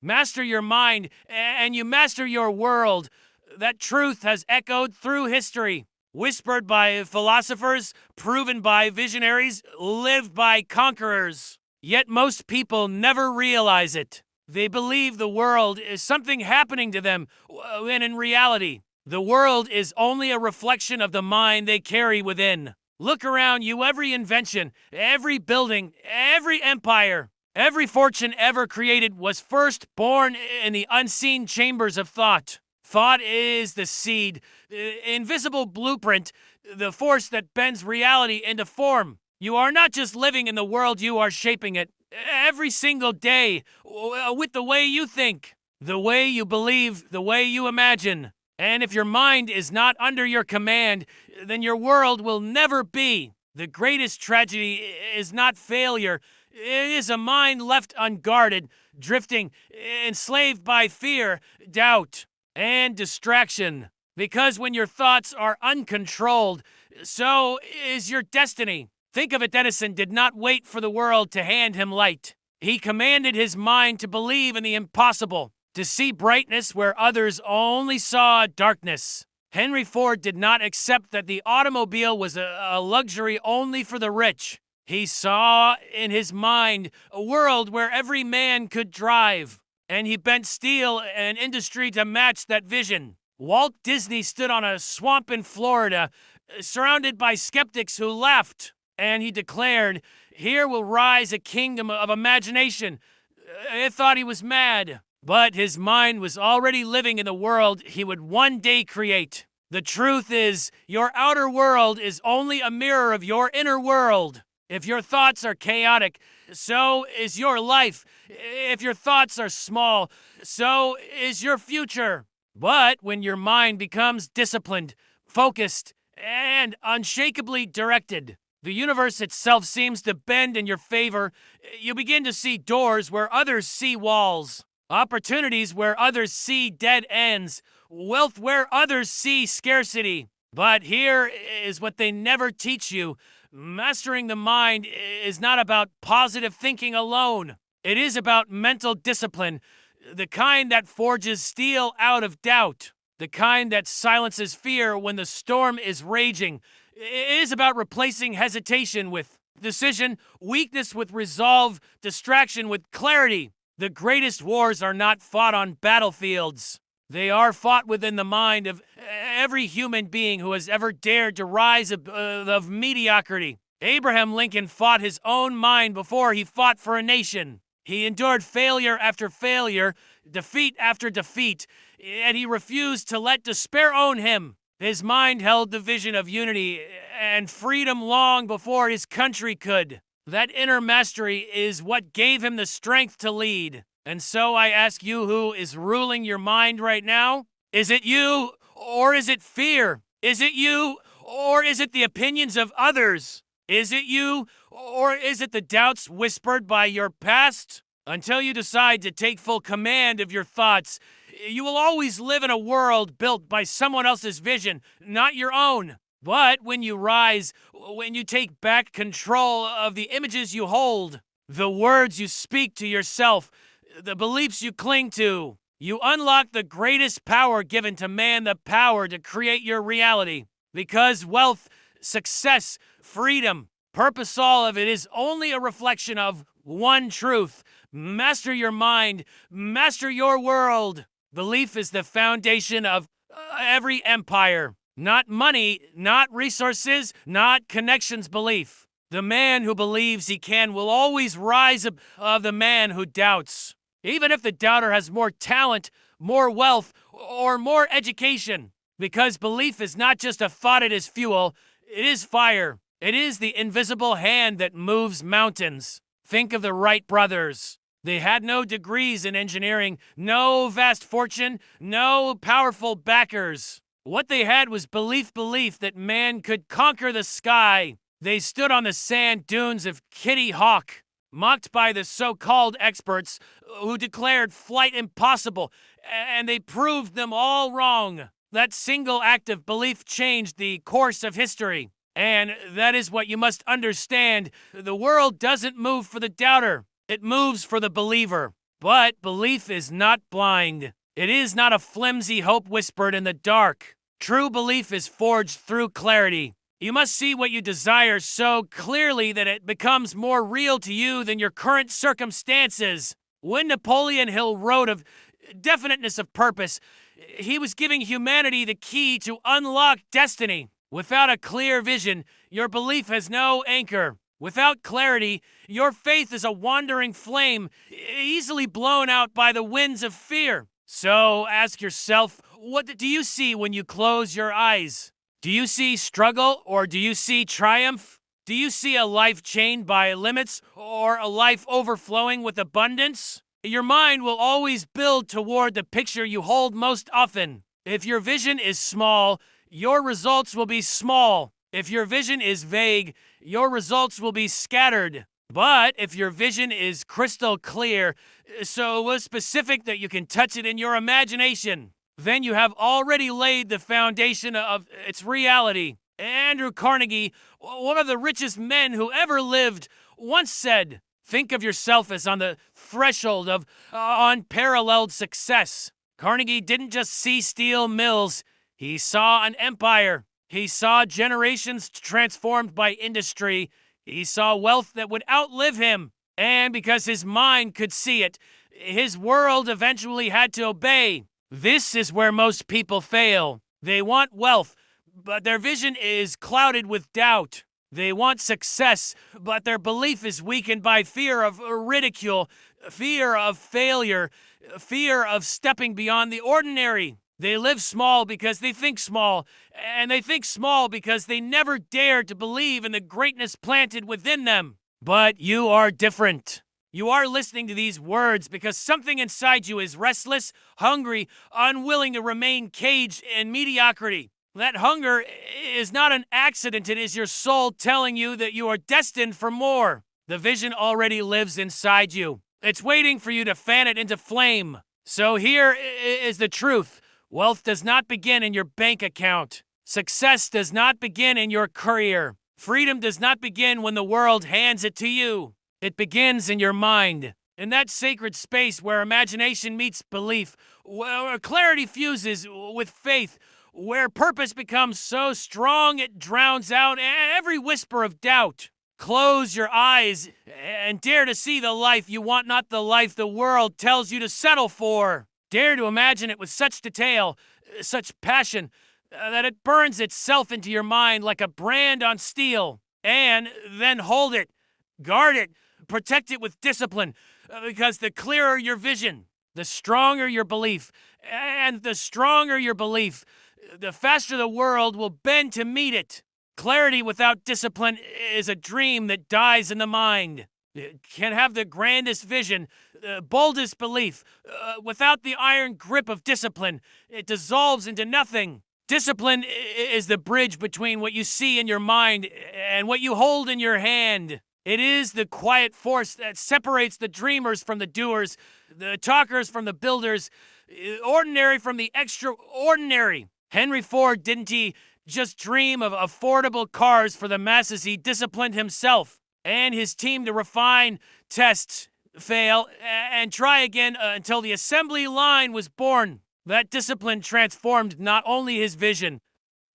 Master your mind, and you master your world. That truth has echoed through history, whispered by philosophers, proven by visionaries, lived by conquerors. Yet most people never realize it. They believe the world is something happening to them, when in reality, the world is only a reflection of the mind they carry within. Look around you, every invention, every building, every empire, every fortune ever created was first born in the unseen chambers of thought. Thought is the seed, the invisible blueprint, the force that bends reality into form. You are not just living in the world, you are shaping it every single day with the way you think, the way you believe, the way you imagine. And if your mind is not under your command, then your world will never be. The greatest tragedy is not failure. It is a mind left unguarded, drifting, enslaved by fear, doubt, and distraction. Because when your thoughts are uncontrolled, so is your destiny. Think of it, Edison did not wait for the world to hand him light. He commanded his mind to believe in the impossible, to see brightness where others only saw darkness. Henry Ford did not accept that the automobile was a luxury only for the rich. He saw in his mind a world where every man could drive, and he bent steel and industry to match that vision. Walt Disney stood on a swamp in Florida, surrounded by skeptics who laughed, and he declared, "Here will rise a kingdom of imagination." They thought he was mad, but his mind was already living in the world he would one day create. The truth is, your outer world is only a mirror of your inner world. If your thoughts are chaotic, so is your life. If your thoughts are small, so is your future. But when your mind becomes disciplined, focused, and unshakably directed, the universe itself seems to bend in your favor. You begin to see doors where others see walls, opportunities where others see dead ends, wealth where others see scarcity. But here is what they never teach you. Mastering the mind is not about positive thinking alone. It is about mental discipline, the kind that forges steel out of doubt, the kind that silences fear when the storm is raging. It is about replacing hesitation with decision, weakness with resolve, distraction with clarity. The greatest wars are not fought on battlefields. They are fought within the mind of every human being who has ever dared to rise above mediocrity. Abraham Lincoln fought his own mind before he fought for a nation. He endured failure after failure, defeat after defeat, and he refused to let despair own him. His mind held the vision of unity and freedom long before his country could. That inner mastery is what gave him the strength to lead. And so I ask you, who is ruling your mind right now? Is it you, or is it fear? Is it you, or is it the opinions of others? Is it you, or is it the doubts whispered by your past? Until you decide to take full command of your thoughts, you will always live in a world built by someone else's vision, not your own. But when you rise, when you take back control of the images you hold, the words you speak to yourself, the beliefs you cling to, you unlock the greatest power given to man, the power to create your reality. Because wealth, success, freedom, purpose, all of it is only a reflection of one truth. Master your mind, master your world. Belief is the foundation of every empire. Not money, not resources, not connections. Belief. The man who believes he can will always rise above the man who doubts. Even if the doubter has more talent, more wealth, or more education. Because belief is not just a thought, it is fuel. It is fire. It is the invisible hand that moves mountains. Think of the Wright brothers. They had no degrees in engineering, no vast fortune, no powerful backers. What they had was belief that man could conquer the sky. They stood on the sand dunes of Kitty Hawk, mocked by the so-called experts who declared flight impossible, and they proved them all wrong. That single act of belief changed the course of history. And that is what you must understand. The world doesn't move for the doubter. It moves for the believer. But belief is not blind. It is not a flimsy hope whispered in the dark. True belief is forged through clarity. You must see what you desire so clearly that it becomes more real to you than your current circumstances. When Napoleon Hill wrote of definiteness of purpose, he was giving humanity the key to unlock destiny. Without a clear vision, your belief has no anchor. Without clarity, your faith is a wandering flame, easily blown out by the winds of fear. So ask yourself, what do you see when you close your eyes? Do you see struggle or do you see triumph? Do you see a life chained by limits or a life overflowing with abundance? Your mind will always build toward the picture you hold most often. If your vision is small, your results will be small. If your vision is vague, your results will be scattered. But if your vision is crystal clear, so specific that you can touch it in your imagination, then you have already laid the foundation of its reality. Andrew Carnegie, one of the richest men who ever lived, once said, "Think of yourself as on the threshold of unparalleled success." Carnegie didn't just see steel mills, he saw an empire. He saw generations transformed by industry. He saw wealth that would outlive him. And because his mind could see it, his world eventually had to obey. This is where most people fail. They want wealth, but their vision is clouded with doubt. They want success, but their belief is weakened by fear of ridicule, fear of failure, fear of stepping beyond the ordinary. They live small because they think small, and they think small because they never dared to believe in the greatness planted within them. But you are different. You are listening to these words because something inside you is restless, hungry, unwilling to remain caged in mediocrity. That hunger is not an accident. It is your soul telling you that you are destined for more. The vision already lives inside you. It's waiting for you to fan it into flame. So here is the truth. Wealth does not begin in your bank account. Success does not begin in your career. Freedom does not begin when the world hands it to you. It begins in your mind. In that sacred space where imagination meets belief, where clarity fuses with faith, where purpose becomes so strong it drowns out every whisper of doubt. Close your eyes and dare to see the life you want, not the life the world tells you to settle for. Dare to imagine it with such detail, such passion, that it burns itself into your mind like a brand on steel. And then hold it, guard it, protect it with discipline, because the clearer your vision, the stronger your belief. And the stronger your belief, the faster the world will bend to meet it. Clarity without discipline is a dream that dies in the mind. It can have the grandest vision, the boldest belief. Without the iron grip of discipline, it dissolves into nothing. Discipline is the bridge between what you see in your mind and what you hold in your hand. It is the quiet force that separates the dreamers from the doers, the talkers from the builders, ordinary from the extraordinary. Henry Ford, didn't he just dream of affordable cars for the masses? He disciplined himself and his team to refine, test, fail, and try again until the assembly line was born. That discipline transformed not only his vision,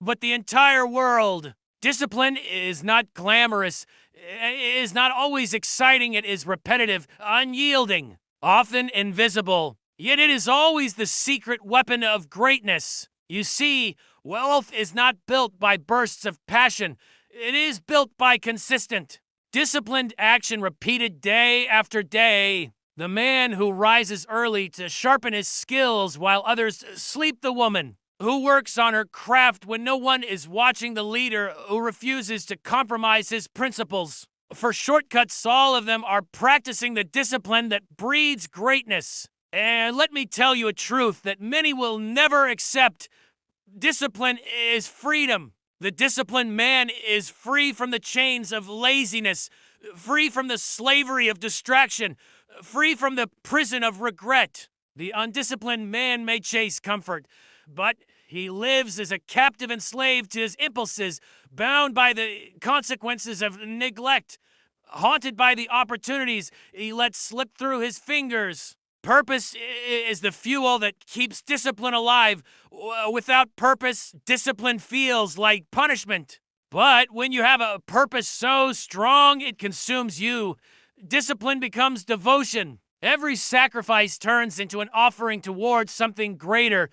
but the entire world. Discipline is not glamorous. It is not always exciting. It is repetitive, unyielding, often invisible. Yet it is always the secret weapon of greatness. You see, wealth is not built by bursts of passion. It is built by consistent, disciplined action repeated day after day. The man who rises early to sharpen his skills while others sleep, the woman who works on her craft when no one is watching, the leader who refuses to compromise his principles. For shortcuts, all of them are practicing the discipline that breeds greatness. And let me tell you a truth that many will never accept. Discipline is freedom. The disciplined man is free from the chains of laziness, free from the slavery of distraction, free from the prison of regret. The undisciplined man may chase comfort, but he lives as a captive enslaved to his impulses, bound by the consequences of neglect, haunted by the opportunities he lets slip through his fingers. Purpose is the fuel that keeps discipline alive. Without purpose, discipline feels like punishment. But when you have a purpose so strong it consumes you, discipline becomes devotion. Every sacrifice turns into an offering towards something greater.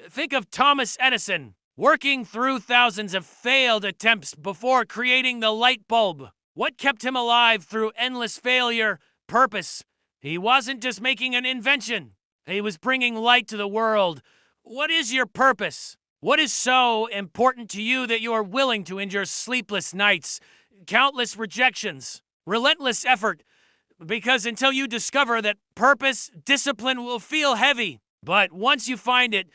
Think of Thomas Edison, working through thousands of failed attempts before creating the light bulb. What kept him alive through endless failure? Purpose. He wasn't just making an invention. He was bringing light to the world. What is your purpose? What is so important to you that you are willing to endure sleepless nights, countless rejections, relentless effort? Because until you discover that purpose, discipline will feel heavy. But once you find it,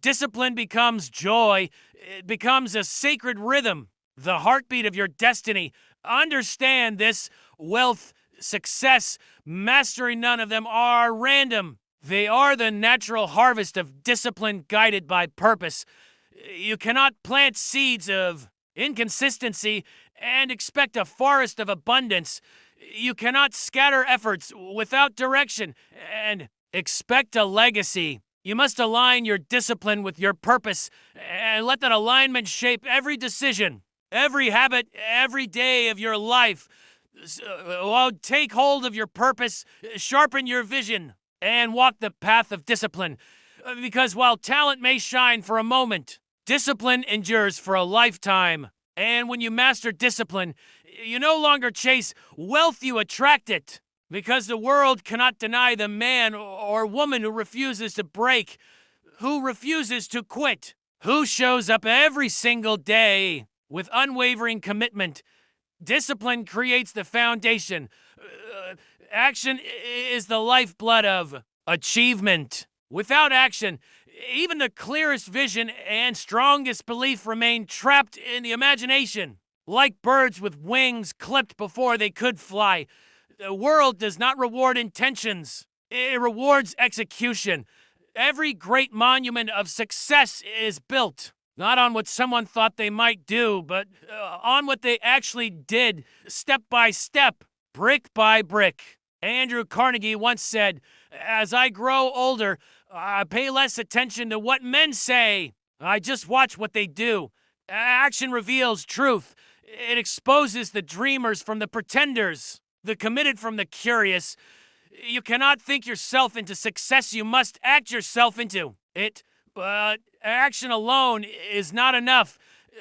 discipline becomes joy. It becomes a sacred rhythm, the heartbeat of your destiny. Understand this: wealth, success, mastery, none of them are random. They are the natural harvest of discipline guided by purpose. You cannot plant seeds of inconsistency and expect a forest of abundance. You cannot scatter efforts without direction and expect a legacy. You must align your discipline with your purpose and let that alignment shape every decision, every habit, every day of your life. Take hold of your purpose, sharpen your vision, and walk the path of discipline. Because while talent may shine for a moment, discipline endures for a lifetime. And when you master discipline, you no longer chase wealth, you attract it. Because the world cannot deny the man or woman who refuses to break, who refuses to quit, who shows up every single day with unwavering commitment. Discipline creates the foundation. Action is the lifeblood of achievement. Without action, even the clearest vision and strongest belief remain trapped in the imagination. Like birds with wings clipped before they could fly, the world does not reward intentions. It rewards execution. Every great monument of success is built not on what someone thought they might do, but on what they actually did, step by step, brick by brick. Andrew Carnegie once said, "As I grow older, I pay less attention to what men say. I just watch what they do." Action reveals truth. It exposes the dreamers from the pretenders, the committed from the curious. You cannot think yourself into success. You must act yourself into it. But action alone is not enough,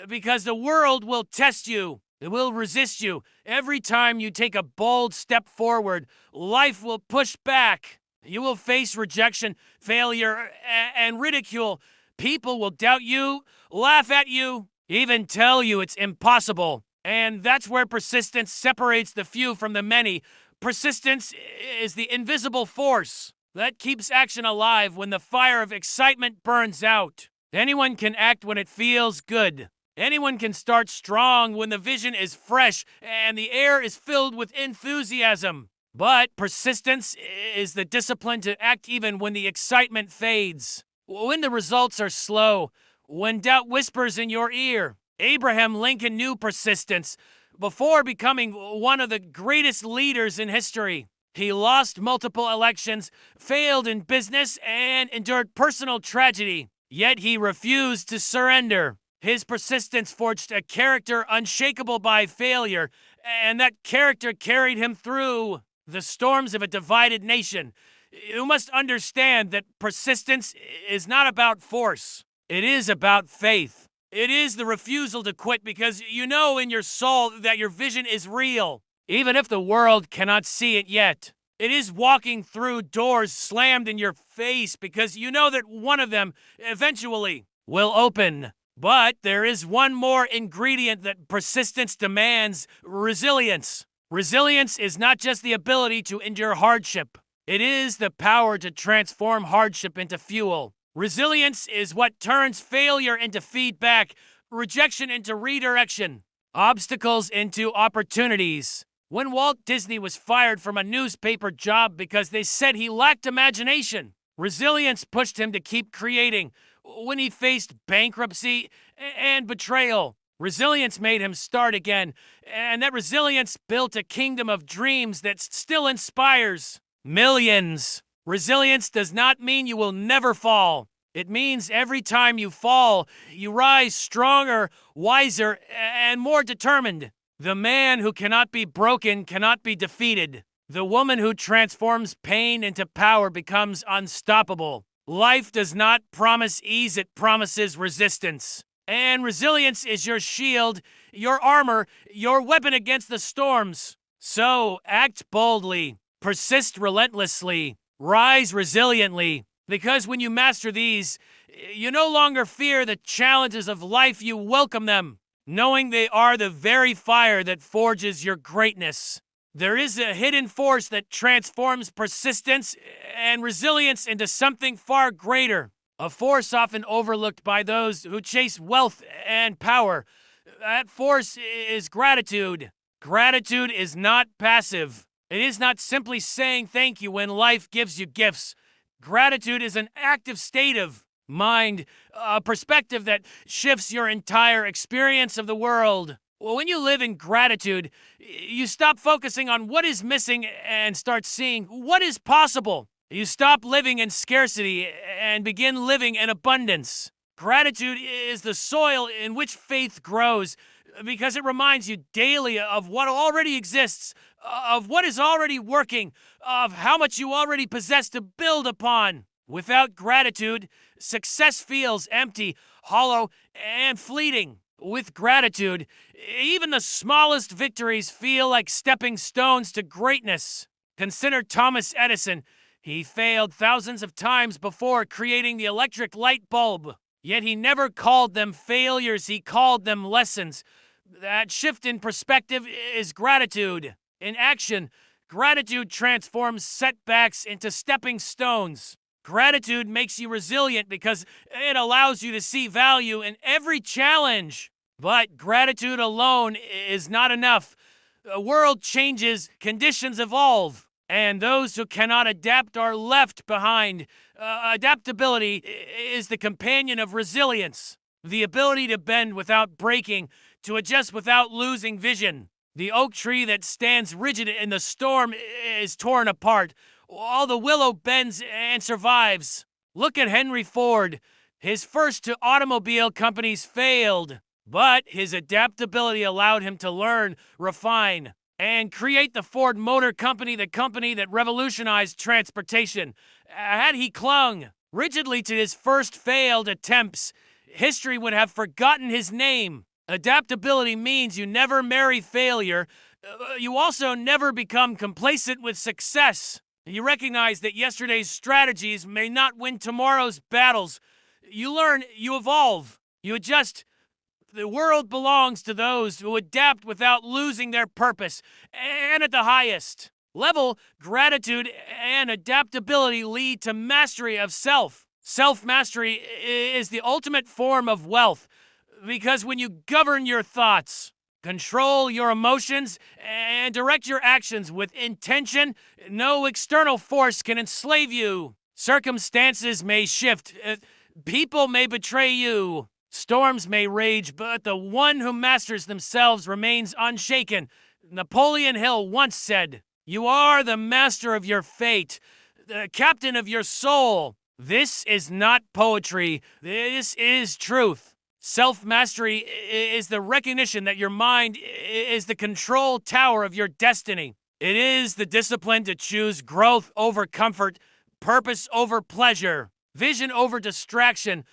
because the world will test you. It will resist you. Every time you take a bold step forward, life will push back. You will face rejection, failure, and ridicule. People will doubt you, laugh at you, even tell you it's impossible. And that's where persistence separates the few from the many. Persistence is the invisible force that keeps action alive when the fire of excitement burns out. Anyone can act when it feels good. Anyone can start strong when the vision is fresh and the air is filled with enthusiasm. But persistence is the discipline to act even when the excitement fades, when the results are slow, when doubt whispers in your ear. Abraham Lincoln knew persistence before becoming one of the greatest leaders in history. He lost multiple elections, failed in business, and endured personal tragedy. Yet he refused to surrender. His persistence forged a character unshakable by failure, and that character carried him through the storms of a divided nation. You must understand that persistence is not about force. It is about faith. It is the refusal to quit because you know in your soul that your vision is real, even if the world cannot see it yet. It is walking through doors slammed in your face because you know that one of them eventually will open. But there is one more ingredient that persistence demands: resilience. Resilience is not just the ability to endure hardship. It is the power to transform hardship into fuel. Resilience is what turns failure into feedback, rejection into redirection, obstacles into opportunities. When Walt Disney was fired from a newspaper job because they said he lacked imagination, resilience pushed him to keep creating. When he faced bankruptcy and betrayal, resilience made him start again. And that resilience built a kingdom of dreams that still inspires millions. Resilience does not mean you will never fall. It means every time you fall, you rise stronger, wiser, and more determined. The man who cannot be broken cannot be defeated. The woman who transforms pain into power becomes unstoppable. Life does not promise ease, it promises resistance. And resilience is your shield, your armor, your weapon against the storms. So act boldly, persist relentlessly, rise resiliently. Because when you master these, you no longer fear the challenges of life, you welcome them, knowing they are the very fire that forges your greatness. There is a hidden force that transforms persistence and resilience into something far greater, a force often overlooked by those who chase wealth and power. That force is gratitude. Gratitude is not passive. It is not simply saying thank you when life gives you gifts. Gratitude is an active state of mind, a perspective that shifts your entire experience of the world. When you live in gratitude, you stop focusing on what is missing and start seeing what is possible. You stop living in scarcity and begin living in abundance. Gratitude is the soil in which faith grows because it reminds you daily of what already exists, of what is already working, of how much you already possess to build upon. Without gratitude, success feels empty, hollow, and fleeting. With gratitude, even the smallest victories feel like stepping stones to greatness. Consider Thomas Edison. He failed thousands of times before creating the electric light bulb. Yet he never called them failures, he called them lessons. That shift in perspective is gratitude. In action, gratitude transforms setbacks into stepping stones. Gratitude makes you resilient because it allows you to see value in every challenge. But gratitude alone is not enough. The world changes, conditions evolve, and those who cannot adapt are left behind. Adaptability is the companion of resilience, the ability to bend without breaking, to adjust without losing vision. The oak tree that stands rigid in the storm is torn apart, while the willow bends and survives. Look at Henry Ford. His first two automobile companies failed, but his adaptability allowed him to learn, refine, and create the Ford Motor Company, the company that revolutionized transportation. Had he clung rigidly to his first failed attempts, history would have forgotten his name. Adaptability means you never marry failure. You also never become complacent with success. You recognize that yesterday's strategies may not win tomorrow's battles. You learn, you evolve, you adjust. The world belongs to those who adapt without losing their purpose. And at the highest level, gratitude and adaptability lead to mastery of self. Self-mastery is the ultimate form of wealth, because when you govern your thoughts, control your emotions, and direct your actions with intention, no external force can enslave you. Circumstances may shift. People may betray you. Storms may rage, but the one who masters themselves remains unshaken. Napoleon Hill once said, "You are the master of your fate, the captain of your soul." This is not poetry. This is truth. Self-mastery is the recognition that your mind is the control tower of your destiny. It is the discipline to choose growth over comfort, purpose over pleasure, vision over distraction.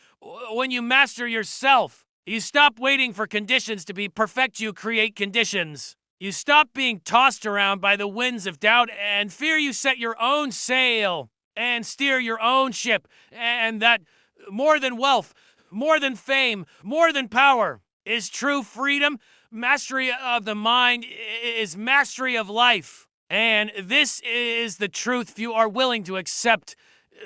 When you master yourself, you stop waiting for conditions to be perfect. You create conditions. You stop being tossed around by the winds of doubt and fear. You set your own sail and steer your own ship. And that more than wealth, more than fame, more than power is true freedom. Mastery of the mind is mastery of life. And this is the truth few are willing to accept.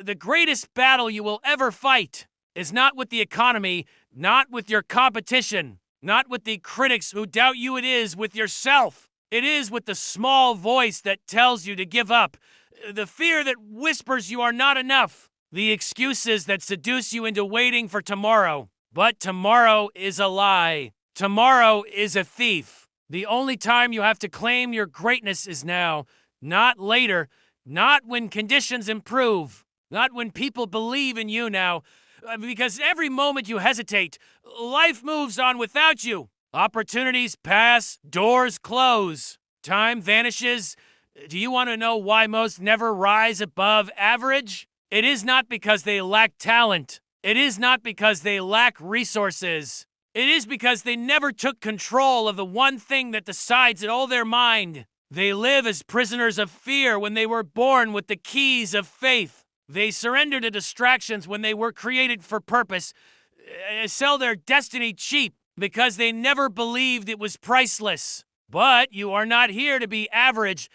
The greatest battle you will ever fight is not with the economy, not with your competition, not with the critics who doubt you. It is with yourself. It is with the small voice that tells you to give up, the fear that whispers you are not enough, the excuses that seduce you into waiting for tomorrow. But tomorrow is a lie. Tomorrow is a thief. The only time you have to claim your greatness is now, not later. Not when conditions improve. Not when people believe in you now. Because every moment you hesitate, life moves on without you. Opportunities pass, doors close, time vanishes. Do you want to know why most never rise above average? It is not because they lack talent. It is not because they lack resources. It is because they never took control of the one thing that decides in all their mind. They live as prisoners of fear when they were born with the keys of faith. They surrender to distractions when they were created for purpose. Sell their destiny cheap because they never believed it was priceless. But you are not here to be average.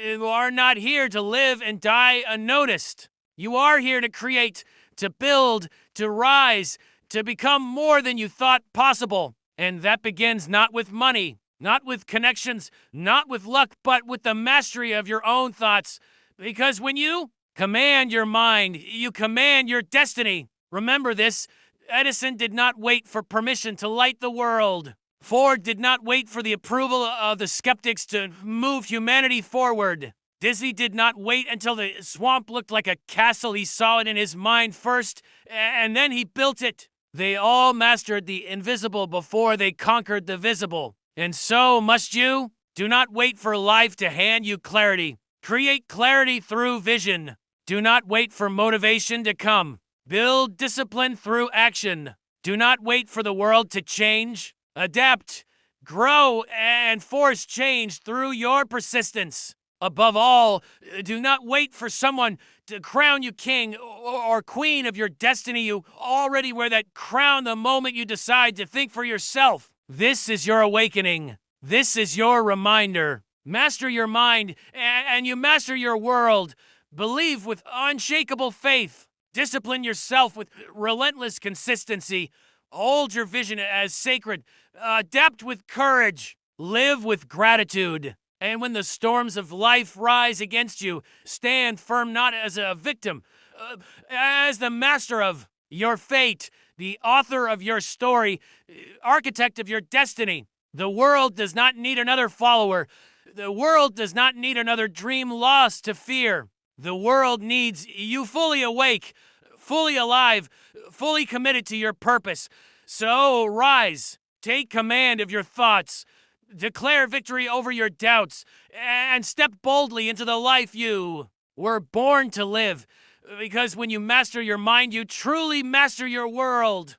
You are not here to live and die unnoticed. You are here to create, to build, to rise, to become more than you thought possible. And that begins not with money, not with connections, not with luck, but with the mastery of your own thoughts. Because when you command your mind, you command your destiny. Remember this, Edison did not wait for permission to light the world. Ford did not wait for the approval of the skeptics to move humanity forward. Disney did not wait until the swamp looked like a castle. He saw it in his mind first, and then he built it. They all mastered the invisible before they conquered the visible. And so must you. Do not wait for life to hand you clarity. Create clarity through vision. Do not wait for motivation to come. Build discipline through action. Do not wait for the world to change. Adapt, grow, and force change through your persistence. Above all, do not wait for someone to crown you king or queen of your destiny. You already wear that crown the moment you decide to think for yourself. This is your awakening. This is your reminder. Master your mind, and you master your world. Believe with unshakable faith. Discipline yourself with relentless consistency. Hold your vision as sacred. Adapt with courage. Live with gratitude. And when the storms of life rise against you, stand firm not as a victim, as the master of your fate, the author of your story, architect of your destiny. The world does not need another follower. The world does not need another dream lost to fear. The world needs you fully awake, fully alive, fully committed to your purpose. So rise, take command of your thoughts, declare victory over your doubts, and step boldly into the life you were born to live. Because when you master your mind, you truly master your world.